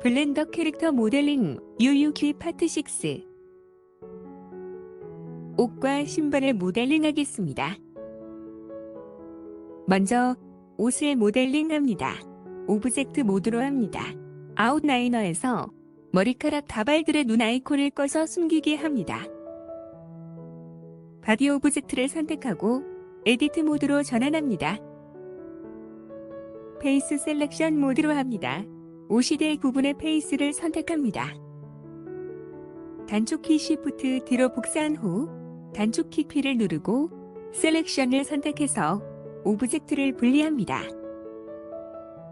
블렌더 캐릭터 모델링 UUQ 파트 6. 옷과 신발을 모델링하겠습니다. 먼저 옷을 모델링합니다. 오브젝트 모드로 합니다. 아웃라이너에서 머리카락 다발들의 눈 아이콘을 꺼서 숨기게 합니다. 바디 오브젝트를 선택하고 에디트 모드로 전환합니다. 페이스 셀렉션 모드로 합니다. 옷이 될 부분의 페이스를 선택합니다. 단축키 Shift 뒤로 복사한 후 단축키 P를 누르고 셀렉션을 선택해서 오브젝트를 분리합니다.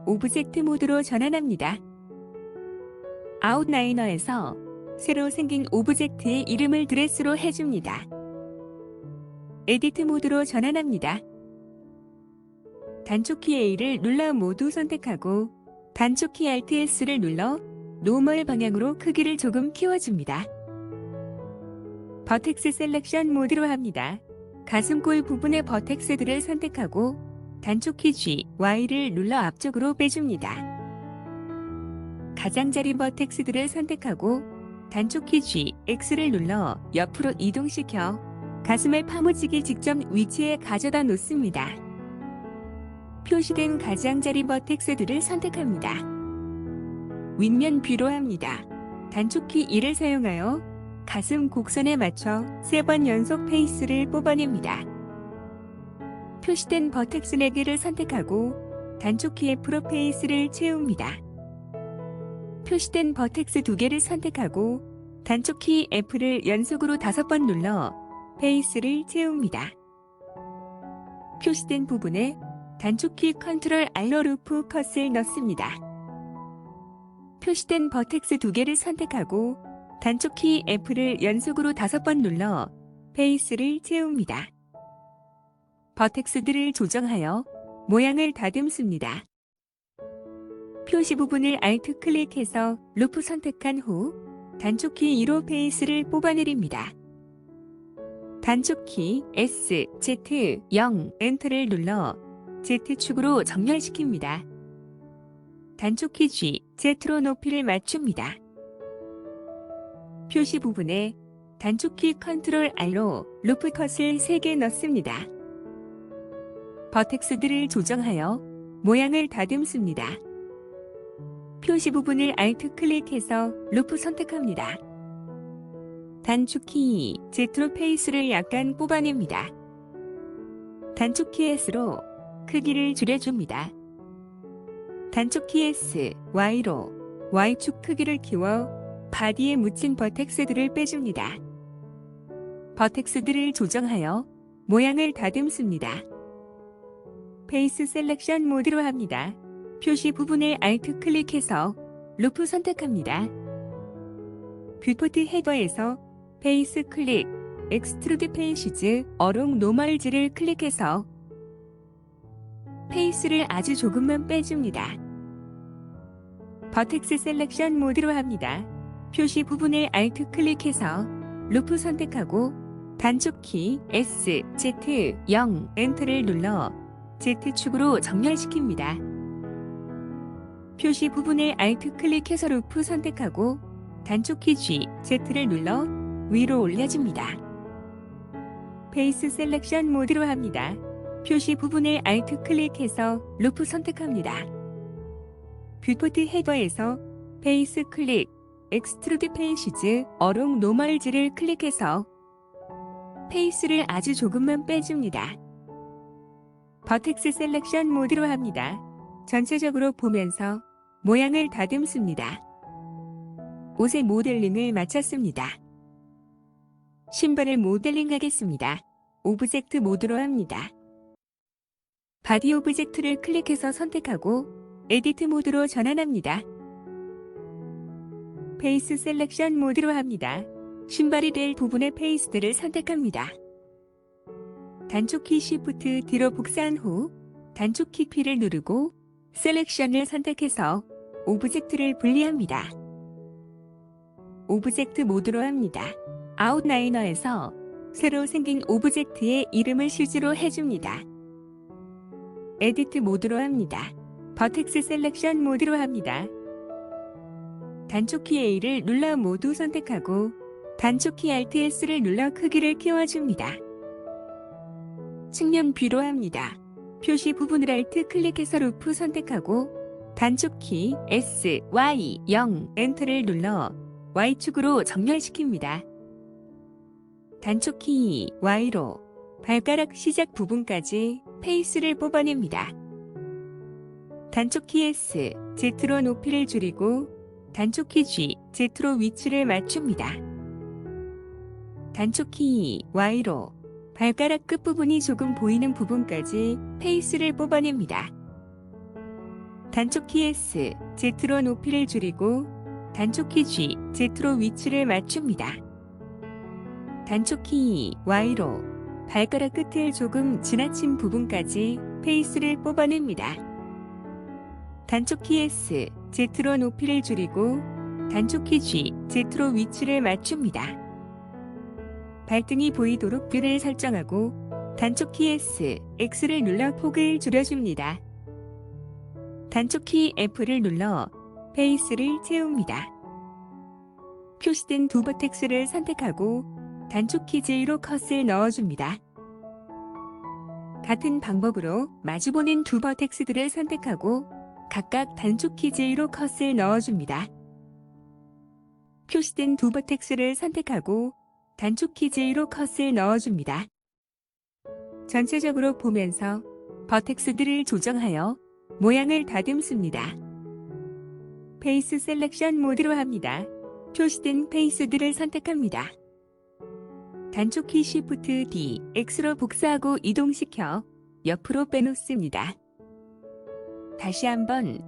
오브젝트 모드로 전환합니다. 아웃라이너에서 새로 생긴 오브젝트의 이름을 드레스로 해줍니다. 에디트 모드로 전환합니다. 단축키 A를 눌러 모두 선택하고 단축키 Alt S를 눌러 노멀 방향으로 크기를 조금 키워줍니다. 버텍스 셀렉션 모드로 합니다. 가슴골 부분의 버텍스들을 선택하고 단축키 G, Y를 눌러 앞쪽으로 빼줍니다. 가장자리 버텍스들을 선택하고 단축키 G, X를 눌러 옆으로 이동시켜 가슴을 파묻히기 직전 위치에 가져다 놓습니다. 표시된 가장자리 버텍스들을 선택합니다. 윗면 뷰로 합니다. 단축키 2를 사용하여 가슴 곡선에 맞춰 3번 연속 페이스를 뽑아냅니다. 표시된 버텍스 4개를 선택하고 단축키 F로 페이스를 채웁니다. 표시된 버텍스 2개를 선택하고 단축키 F를 연속으로 5번 눌러 페이스를 채웁니다. 표시된 부분에 단축키 컨트롤 R로 루프 컷을 넣습니다. 표시된 버텍스 2개를 선택하고 단축키 F를 연속으로 5번 눌러 페이스를 채웁니다. 버텍스들을 조정하여 모양을 다듬습니다. 표시 부분을 Alt 클릭해서 루프 선택한 후 단축키 2로 페이스를 뽑아내립니다. 단축키 S, Z, 0, 엔터를 눌러 Z축으로 정렬시킵니다. 단축키 G, Z로 높이를 맞춥니다. 표시 부분에 단축키 컨트롤 R로 루프 컷을 3개 넣습니다. 버텍스들을 조정하여 모양을 다듬습니다. 표시 부분을 Alt 클릭해서 루프 선택합니다. 단축키 Z로 페이스를 약간 뽑아냅니다. 단축키 S로 크기를 줄여줍니다. 단축키 S, Y로 Y축 크기를 키워 바디에 묻힌 버텍스들을 빼줍니다. 버텍스들을 조정하여 모양을 다듬습니다. 페이스 셀렉션 모드로 합니다. 표시 부분을 Alt 클릭해서 루프 선택합니다. 뷰포트 헤더에서 페이스 클릭, 엑스트루드 페이시즈, 어롱 노멀즈를 클릭해서 페이스를 아주 조금만 빼줍니다. 버텍스 셀렉션 모드로 합니다. 표시 부분을 Alt 클릭해서 루프 선택하고 단축키 S, Z, 0, 엔터를 눌러 Z축으로 정렬시킵니다. 표시 부분을 Alt 클릭해서 루프 선택하고 단축키 G, Z를 눌러 위로 올려줍니다. 페이스 셀렉션 모드로 합니다. 표시 부분을 Alt 클릭해서 루프 선택합니다. 뷰포트 헤더에서 페이스 클릭, 엑스트루드 페이시즈, 어롱 노멀즈를 클릭해서 페이스를 아주 조금만 빼줍니다. 버텍스 셀렉션 모드로 합니다. 전체적으로 보면서 모양을 다듬습니다. 옷의 모델링을 마쳤습니다. 신발을 모델링하겠습니다. 오브젝트 모드로 합니다. 바디 오브젝트를 클릭해서 선택하고 에디트 모드로 전환합니다. 페이스 셀렉션 모드로 합니다. 신발이 될 부분의 페이스들을 선택합니다. 단축키 Shift 뒤로 복사한 후 단축키 P를 누르고 셀렉션을 선택해서 오브젝트를 분리합니다. 오브젝트 모드로 합니다. 아웃라이너에서 새로 생긴 오브젝트의 이름을 실수로 해줍니다. 에디트 모드로 합니다. 버텍스 셀렉션 모드로 합니다. 단축키 A를 눌러 모두 선택하고 단축키 Alt S를 눌러 크기를 키워줍니다. 측면 뷰로 합니다. 표시 부분을 Alt 클릭해서 루프 선택하고 단축키 S, Y, 0, 엔터를 눌러 Y축으로 정렬시킵니다. 단축키 Y로 발가락 시작 부분까지 페이스를 뽑아냅니다. 단축키 S, Z로 높이를 줄이고 단축키 G, Z로 위치를 맞춥니다. 단축키 Y로 발가락 끝부분이 조금 보이는 부분까지 페이스를 뽑아냅니다. 단축키 S, Z로 높이를 줄이고 단축키 G, Z로 위치를 맞춥니다. 단축키 Y로 발가락 끝을 조금 지나친 부분까지 페이스를 뽑아냅니다. 단축키 S, Z로 높이를 줄이고 단축키 G, Z로 위치를 맞춥니다. 발등이 보이도록 뷰를 설정하고 단축키 S, X를 눌러 폭을 줄여줍니다. 단축키 F를 눌러 페이스를 채웁니다. 표시된 두 버텍스를 선택하고 단축키 J로 컷을 넣어줍니다. 같은 방법으로 마주보는 두 버텍스들을 선택하고 각각 단축키 J로 컷을 넣어줍니다. 표시된 두 버텍스를 선택하고 단축키 J로 컷을 넣어줍니다. 전체적으로 보면서 버텍스들을 조정하여 모양을 다듬습니다. 페이스 셀렉션 모드로 합니다. 표시된 페이스들을 선택합니다. 단축키 Shift D, X로 복사하고 이동시켜 옆으로 빼놓습니다. 다시 한번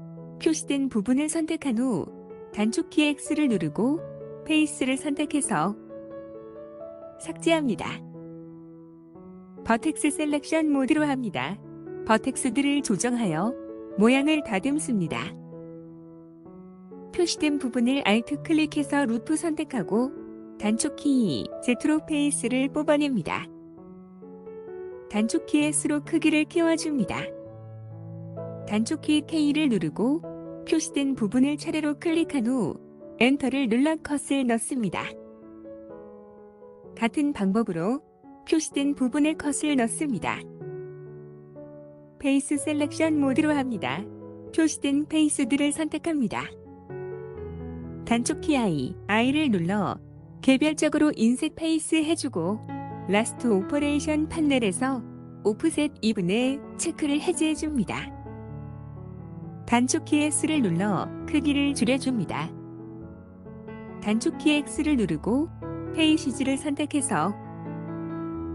표시된 부분을 선택한 후 단축키 X를 누르고 페이스를 선택해서 삭제합니다. 버텍스 셀렉션 모드로 합니다. 버텍스들을 조정하여 모양을 다듬습니다. 표시된 부분을 Alt 클릭해서 루프 선택하고 단축키 Z로 페이스를 뽑아냅니다. 단축키 S로 크기를 키워줍니다. 단축키 K를 누르고 표시된 부분을 차례로 클릭한 후 엔터를 눌러 컷을 넣습니다. 같은 방법으로 표시된 부분에 컷을 넣습니다. 페이스 셀렉션 모드로 합니다. 표시된 페이스들을 선택합니다. 단축키 I를 눌러 개별적으로 인셋 페이스 해주고 라스트 오퍼레이션 판넬에서 오프셋 이븐에 체크를 해제해줍니다. 단축키 S를 눌러 크기를 줄여줍니다. 단축키 X를 누르고 페이시즈를 선택해서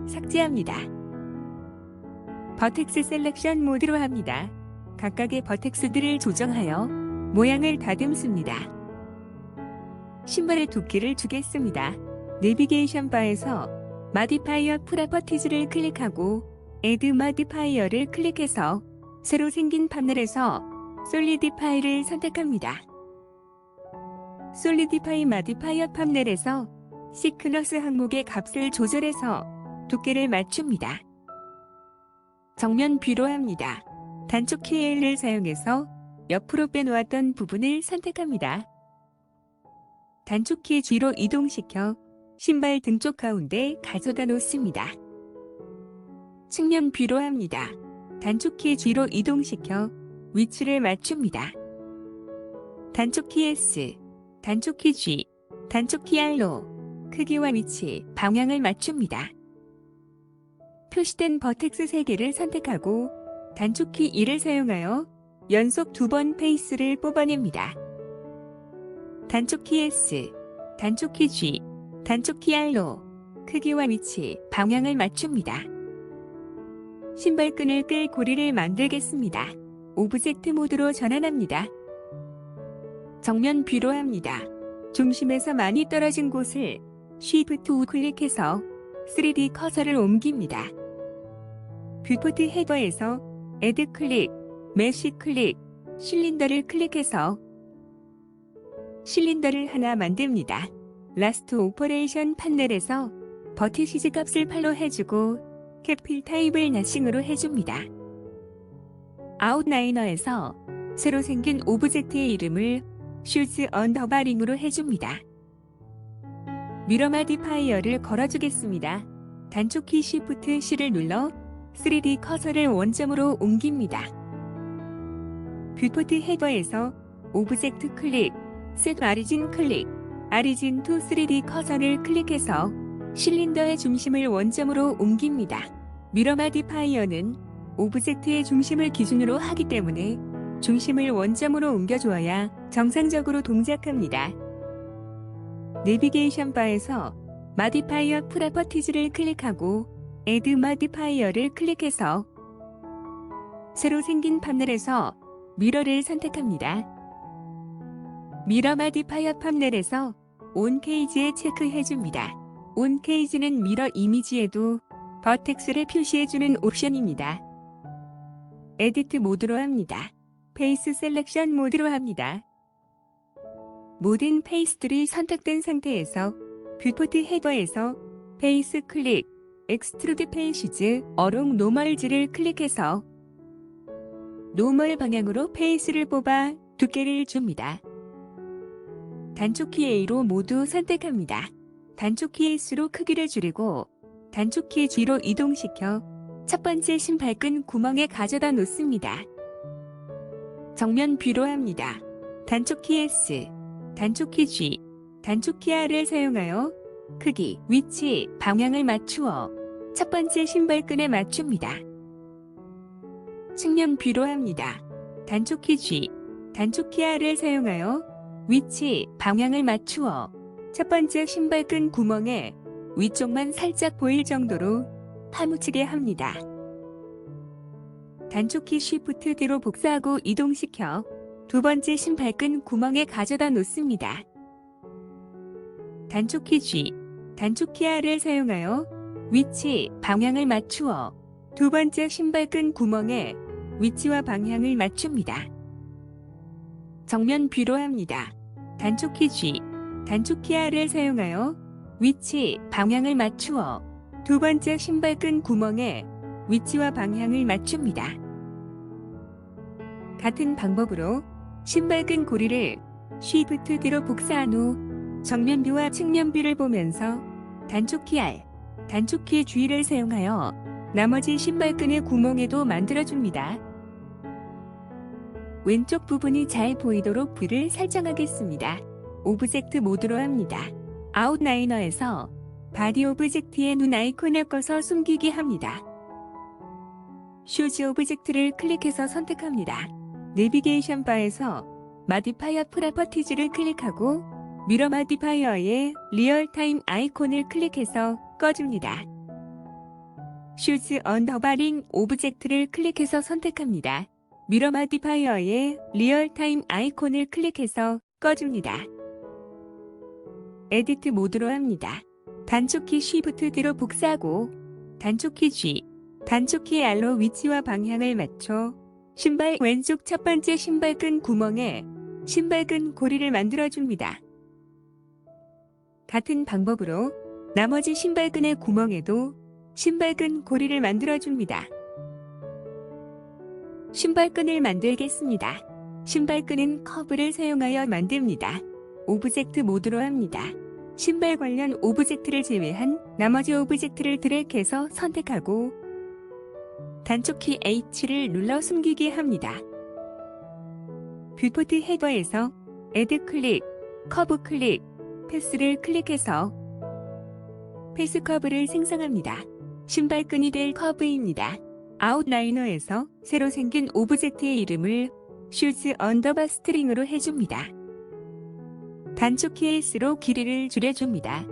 삭제합니다. 버텍스 셀렉션 모드로 합니다. 각각의 버텍스들을 조정하여 모양을 다듬습니다. 신발의 두께를 주겠습니다. 내비게이션 바에서 마디파이어 프로퍼티즈를 클릭하고 Add 마디파이어를 클릭해서 새로 생긴 판넬에서 솔리디파이를 선택합니다. 솔리디파이 마디파이어 판넬에서 시크너스 항목의 값을 조절해서 두께를 맞춥니다. 정면 뷰로 합니다. 단축키 L을 사용해서 옆으로 빼놓았던 부분을 선택합니다. 단축키 G로 이동시켜 신발 등 쪽 가운데 가져다 놓습니다. 측면 뷰로 합니다. 단축키 G로 이동시켜 위치를 맞춥니다. 단축키 S, 단축키 G, 단축키 R로 크기와 위치, 방향을 맞춥니다. 표시된 버텍스 3개를 선택하고 단축키 2를 사용하여 연속 2번 페이스를 뽑아냅니다. 단축키 S, 단축키 G, 단축키 R로 크기와 위치, 방향을 맞춥니다. 신발끈을 끌 고리를 만들겠습니다. 오브젝트 모드로 전환합니다. 정면 뷰로 합니다. 중심에서 많이 떨어진 곳을 Shift 우클릭해서 3D 커서를 옮깁니다. 뷰포트 헤더에서 Add 클릭, 메쉬 클릭, 실린더를 클릭해서 실린더를 하나 만듭니다. 라스트 오퍼레이션 판넬에서 버티시즈 값을 8로 해주고 캐필 타입을 나싱으로 해줍니다. 아웃라이너에서 새로 생긴 오브젝트의 이름을 슈즈 언더바링으로 해줍니다. 미러 마디파이어를 걸어주겠습니다. 단축키 Shift C를 눌러 3D 커서를 원점으로 옮깁니다. 뷰포트 헤더에서 오브젝트 클릭, 셋 아리진 클릭, 아리진 투 3D 커서를 클릭해서 실린더의 중심을 원점으로 옮깁니다. 미러 마디파이어는 오브젝트의 중심을 기준으로 하기 때문에 중심을 원점으로 옮겨주어야 정상적으로 동작합니다. 내비게이션 바에서 마디파이어 프로퍼티즈를 클릭하고 Add 마디파이어를 클릭해서 새로 생긴 판넬에서 미러를 선택합니다. 미러 마디파이어 판넬에서 온 케이지에 체크해줍니다. 온 케이지는 미러 이미지에도 버텍스를 표시해주는 옵션입니다. 에디트 모드로 합니다. 페이스 셀렉션 모드로 합니다. 모든 페이스들이 선택된 상태에서 뷰포트 헤더에서 페이스 클릭, 엑스트루드 페이시즈, 어롱 노멀즈를 클릭해서 노멀 방향으로 페이스를 뽑아 두께를 줍니다. 단축키 A로 모두 선택합니다. 단축키 S로 크기를 줄이고 단축키 G로 이동시켜 첫 번째 신발끈 구멍에 가져다 놓습니다. 정면 뷰로 합니다. 단축키 S, 단축키 G, 단축키 R을 사용하여 크기, 위치, 방향을 맞추어 첫 번째 신발끈에 맞춥니다. 측면 뷰로 합니다. 단축키 G, 단축키 R을 사용하여 위치, 방향을 맞추어 첫 번째 신발끈 구멍에 위쪽만 살짝 보일 정도로 파묻히게 합니다. 단축키 Shift D로 복사하고 이동시켜 두 번째 신발끈 구멍에 가져다 놓습니다. 단축키 G, 단축키 R을 사용하여 위치, 방향을 맞추어 두 번째 신발끈 구멍에 위치와 방향을 맞춥니다. 정면 뷰로 합니다. 단축키 G, 단축키 R을 사용하여 위치, 방향을 맞추어 두 번째 신발끈 구멍에 위치와 방향을 맞춥니다. 같은 방법으로 신발끈 고리를 Shift D로 복사한 후 정면 뷰와 측면 뷰를 보면서 단축키 R, 단축키 G를 사용하여 나머지 신발끈의 구멍에도 만들어줍니다. 왼쪽 부분이 잘 보이도록 뷰를 설정하겠습니다. 오브젝트 모드로 합니다. 아웃라이너에서 바디 오브젝트의 눈 아이콘을 꺼서 숨기게 합니다. 슈즈 오브젝트를 클릭해서 선택합니다. 내비게이션 바에서 마디파이어 프로퍼티즈를 클릭하고 미러 마디파이어의 리얼타임 아이콘을 클릭해서 꺼줍니다. 슈즈 언더바링 오브젝트를 클릭해서 선택합니다. 미러 마디파이어의 리얼타임 아이콘을 클릭해서 꺼줍니다. 에디트 모드로 합니다. 단축키 Shift D로 복사하고 단축키 G, 단축키 R로 위치와 방향을 맞춰 신발 왼쪽 첫 번째 신발끈 구멍에 신발끈 고리를 만들어줍니다. 같은 방법으로 나머지 신발끈의 구멍에도 신발끈 고리를 만들어줍니다. 신발끈을 만들겠습니다. 신발끈은 커브를 사용하여 만듭니다. 오브젝트 모드로 합니다. 신발 관련 오브젝트를 제외한 나머지 오브젝트를 드래그해서 선택하고 단축키 H를 눌러 숨기게 합니다. 뷰포트 헤더에서 Add 클릭, 커브 클릭, 패스를 클릭해서 패스 커브를 생성합니다. 신발끈이 될 커브입니다. 아웃라이너에서 새로 생긴 오브젝트의 이름을 슈즈 언더바 스트링으로 해줍니다. 단축키 S로 길이를 줄여줍니다.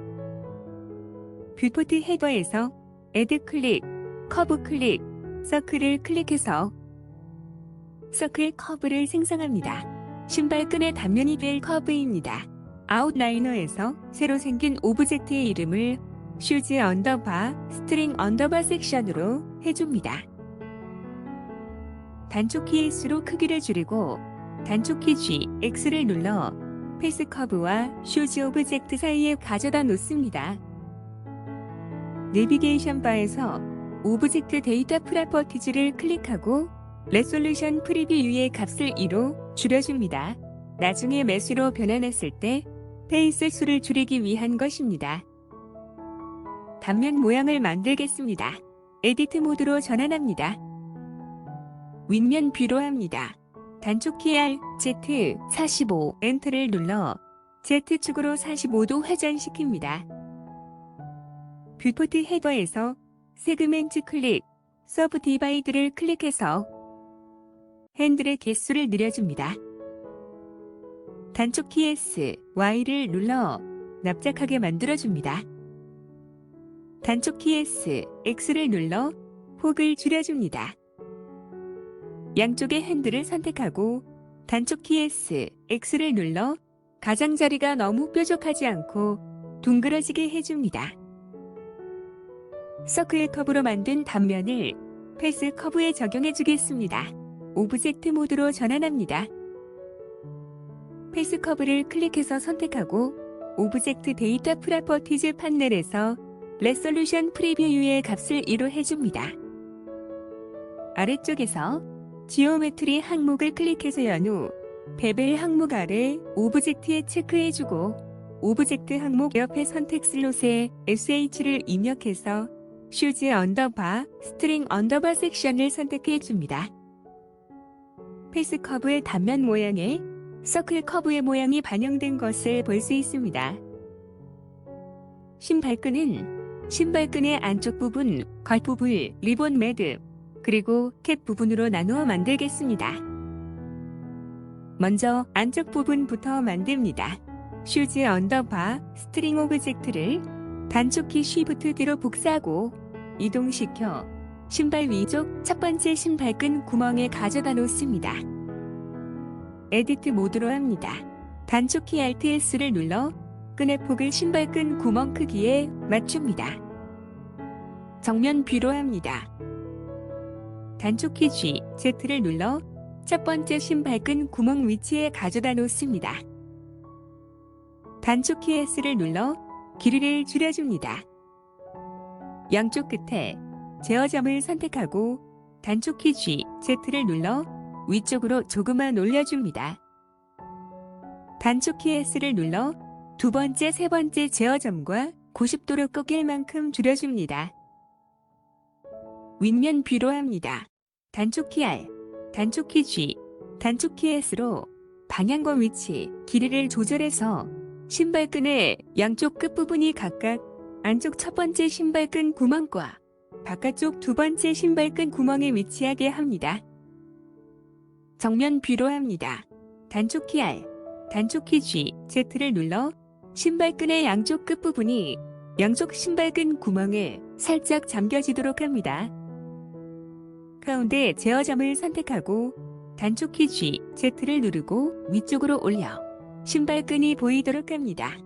뷰포트 헤더에서 Add 클릭, 커브 클릭, 서클을 클릭해서 서클 커브를 생성합니다. 신발끈의 단면이 될 커브입니다. 아웃라이너에서 새로 생긴 오브젝트의 이름을 슈즈 언더바 스트링 언더바 섹션으로 해줍니다. 단축키 S로 크기를 줄이고 단축키 G, X를 눌러 패스 커브와 슈즈 오브젝트 사이에 가져다 놓습니다. 내비게이션 바에서 오브젝트 데이터 프로퍼티즈를 클릭하고 레솔루션 프리뷰의 값을 2로 줄여줍니다. 나중에 메쉬로 변환했을 때 페이스 수를 줄이기 위한 것입니다. 단면 모양을 만들겠습니다. 에디트 모드로 전환합니다. 윗면 뷰로 합니다. 단축키 R, Z, 45, 엔터를 눌러 Z축으로 45도 회전시킵니다. 뷰포트 헤더에서 세그멘트 클릭, 서브 디바이드를 클릭해서 핸들의 개수를 늘려줍니다. 단축키 S, Y를 눌러 납작하게 만들어줍니다. 단축키 S, X를 눌러 폭을 줄여줍니다. 양쪽의 핸들을 선택하고 단축키 S, X를 눌러 가장자리가 너무 뾰족하지 않고 둥그러지게 해줍니다. 서클 커브로 만든 단면을 패스 커브에 적용해 주겠습니다. 오브젝트 모드로 전환합니다. 패스 커브를 클릭해서 선택하고 오브젝트 데이터 프로퍼티즈 판넬에서 레솔루션 프리뷰의 값을 1로 해줍니다. 아래쪽에서 지오메트리 항목을 클릭해서 연 후 베벨 항목 아래 오브젝트에 체크해주고 오브젝트 항목 옆에 선택 슬롯에 SH를 입력해서 슈즈 언더바, 스트링 언더바 섹션을 선택해줍니다. 패스 커브의 단면 모양에 서클 커브의 모양이 반영된 것을 볼 수 있습니다. 신발끈의 안쪽 부분, 겉부분, 리본 매듭, 그리고 캡 부분으로 나누어 만들겠습니다. 먼저 안쪽 부분부터 만듭니다. 슈즈 언더바, 스트링 오브젝트를 단축키 쉬프트 뒤로 복사하고 이동시켜 신발 위쪽 첫 번째 신발끈 구멍에 가져다 놓습니다. 에디트 모드로 합니다. 단축키 Alt S를 눌러 끈의 폭을 신발끈 구멍 크기에 맞춥니다. 정면 뷰로 합니다. 단축키 G, Z를 눌러 첫 번째 신발끈 구멍 위치에 가져다 놓습니다. 단축키 S를 눌러 길이를 줄여줍니다. 양쪽 끝에 제어점을 선택하고 단축키 G, Z를 눌러 위쪽으로 조금만 올려줍니다. 단축키 S를 눌러 두 번째, 세 번째 제어점과 90도로 꺾일 만큼 줄여줍니다. 윗면 뷰로 합니다. 단축키 R, 단축키 G, 단축키 S로 방향과 위치, 길이를 조절해서 신발끈의 양쪽 끝부분이 각각 안쪽 첫 번째 신발끈 구멍과 바깥쪽 두 번째 신발끈 구멍에 위치하게 합니다. 정면 뷰로 합니다. 단축키 R, 단축키 G, Z를 눌러 신발끈의 양쪽 끝부분이 양쪽 신발끈 구멍에 살짝 잠겨지도록 합니다. 가운데 제어점을 선택하고 단축키 G, Z를 누르고 위쪽으로 올려 신발끈이 보이도록 합니다.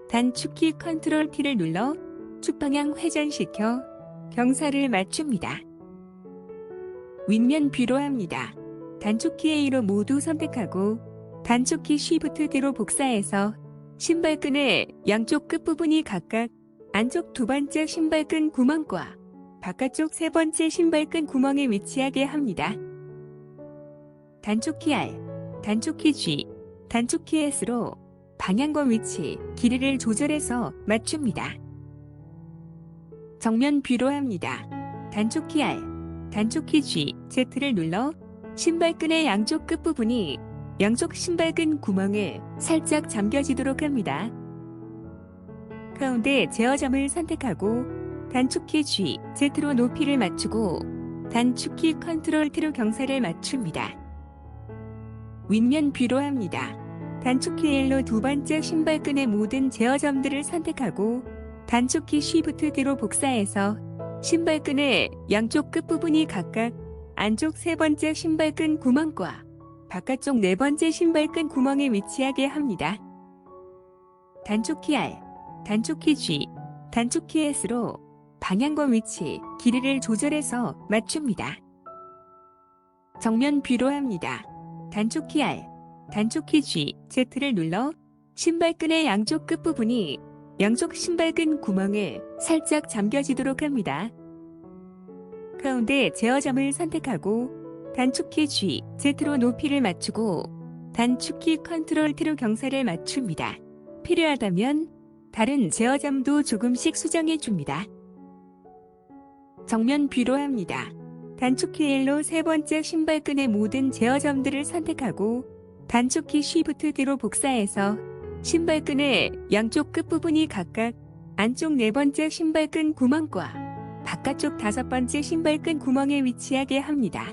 단축키 컨트롤 T를 눌러 축방향 회전시켜 경사를 맞춥니다. 윗면 뷰로 합니다. 단축키 A로 모두 선택하고 단축키 Shift D로 복사해서 신발끈의 양쪽 끝부분이 각각 안쪽 두 번째 신발끈 구멍과 바깥쪽 세 번째 신발끈 구멍에 위치하게 합니다. 단축키 R, 단축키 G, 단축키 S로 방향과 위치, 길이를 조절해서 맞춥니다. 정면 뷰로 합니다. 단축키 R, 단축키 G, Z를 눌러 신발끈의 양쪽 끝부분이 양쪽 신발끈 구멍에 살짝 잠겨지도록 합니다. 가운데 제어점을 선택하고 단축키 G, Z로 높이를 맞추고 단축키 컨트롤 T로 경사를 맞춥니다. 윗면 뷰로 합니다. 단축키 L로 두 번째 신발끈의 모든 제어점들을 선택하고 단축키 Shift D로 복사해서 신발끈의 양쪽 끝부분이 각각 안쪽 세 번째 신발끈 구멍과 바깥쪽 네 번째 신발끈 구멍에 위치하게 합니다. 단축키 R, 단축키 G, 단축키 S로 방향과 위치, 길이를 조절해서 맞춥니다. 정면 뷰로 합니다. 단축키 R, 단축키 G, Z를 눌러 신발끈의 양쪽 끝부분이 양쪽 신발끈 구멍에 살짝 잠겨지도록 합니다. 가운데 제어점을 선택하고 단축키 G, Z로 높이를 맞추고 단축키 컨트롤 T로 경사를 맞춥니다. 필요하다면 다른 제어점도 조금씩 수정해줍니다. 정면 뷰로 합니다. 단축키 L로 세 번째 신발끈의 모든 제어점들을 선택하고 단축키 Shift D로 복사해서 신발끈의 양쪽 끝부분이 각각 안쪽 네 번째 신발끈 구멍과 바깥쪽 다섯 번째 신발끈 구멍에 위치하게 합니다.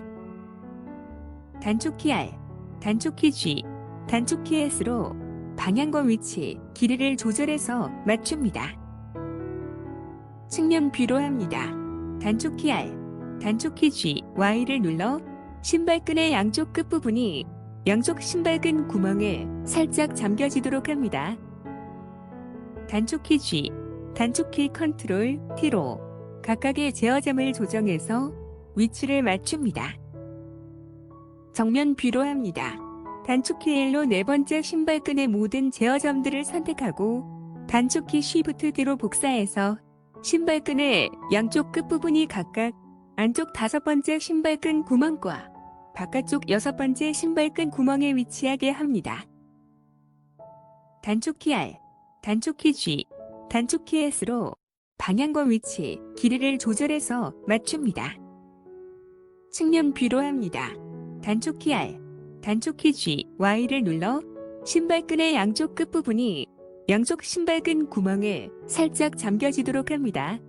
단축키 R, 단축키 G, 단축키 S로 방향과 위치, 길이를 조절해서 맞춥니다. 측면 뷰로 합니다. 단축키 R, 단축키 G, Y를 눌러 신발끈의 양쪽 끝부분이 양쪽 신발끈 구멍에 살짝 잠겨지도록 합니다. 단축키 G, 단축키 컨트롤 T로 각각의 제어점을 조정해서 위치를 맞춥니다. 정면 뷰로 합니다. 단축키 L로 네 번째 신발끈의 모든 제어점들을 선택하고 단축키 Shift D로 복사해서 신발끈의 양쪽 끝부분이 각각 안쪽 다섯 번째 신발끈 구멍과 바깥쪽 여섯 번째 신발끈 구멍에 위치하게 합니다. 단축키 R, 단축키 G, 단축키 S로 방향과 위치, 길이를 조절해서 맞춥니다. 측면 뷰로 합니다. 단축키 R, 단축키 G, Y를 눌러 신발끈의 양쪽 끝부분이 양쪽 신발끈 구멍에 살짝 잠겨지도록 합니다.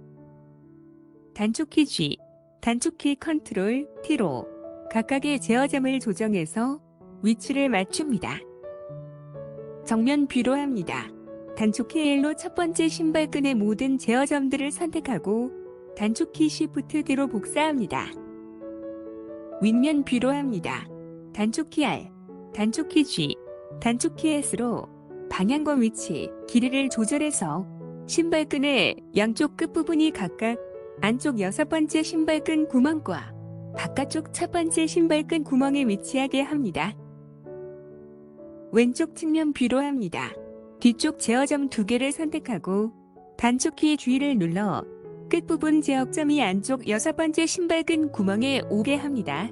단축키 G, 단축키 컨트롤 T로 각각의 제어점을 조정해서 위치를 맞춥니다. 정면 뷰로 합니다. 단축키 L로 첫 번째 신발끈의 모든 제어점들을 선택하고 단축키 Shift D로 복사합니다. 윗면 뷰로 합니다. 단축키 R, 단축키 G, 단축키 S로 방향과 위치, 길이를 조절해서 신발끈의 양쪽 끝부분이 각각 안쪽 여섯 번째 신발끈 구멍과 바깥쪽 첫 번째 신발끈 구멍에 위치하게 합니다. 왼쪽 측면 뷰로 합니다. 뒤쪽 제어점 두 개를 선택하고 단축키 G를 눌러 끝부분 제어점이 안쪽 여섯 번째 신발끈 구멍에 오게 합니다.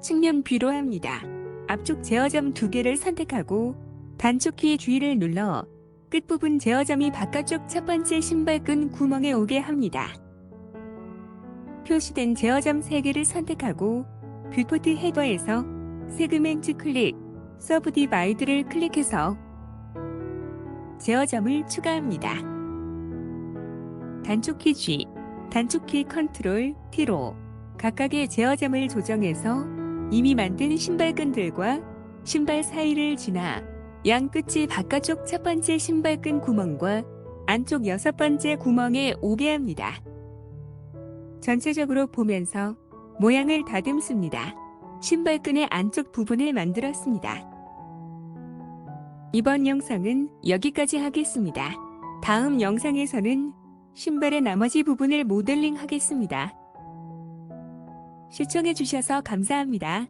측면 뷰로 합니다. 앞쪽 제어점 두 개를 선택하고 단축키 G를 눌러 끝부분 제어점이 바깥쪽 첫 번째 신발끈 구멍에 오게 합니다. 표시된 제어점 3개를 선택하고 뷰포트 헤더에서 세그멘트 클릭, 서브디바이드를 클릭해서 제어점을 추가합니다. 단축키 G, 단축키 컨트롤 T로 각각의 제어점을 조정해서 이미 만든 신발끈들과 신발 사이를 지나 양 끝이 바깥쪽 첫 번째 신발끈 구멍과 안쪽 여섯 번째 구멍에 오게 합니다. 전체적으로 보면서 모양을 다듬습니다. 신발끈의 안쪽 부분을 만들었습니다. 이번 영상은 여기까지 하겠습니다. 다음 영상에서는 신발의 나머지 부분을 모델링 하겠습니다. 시청해주셔서 감사합니다.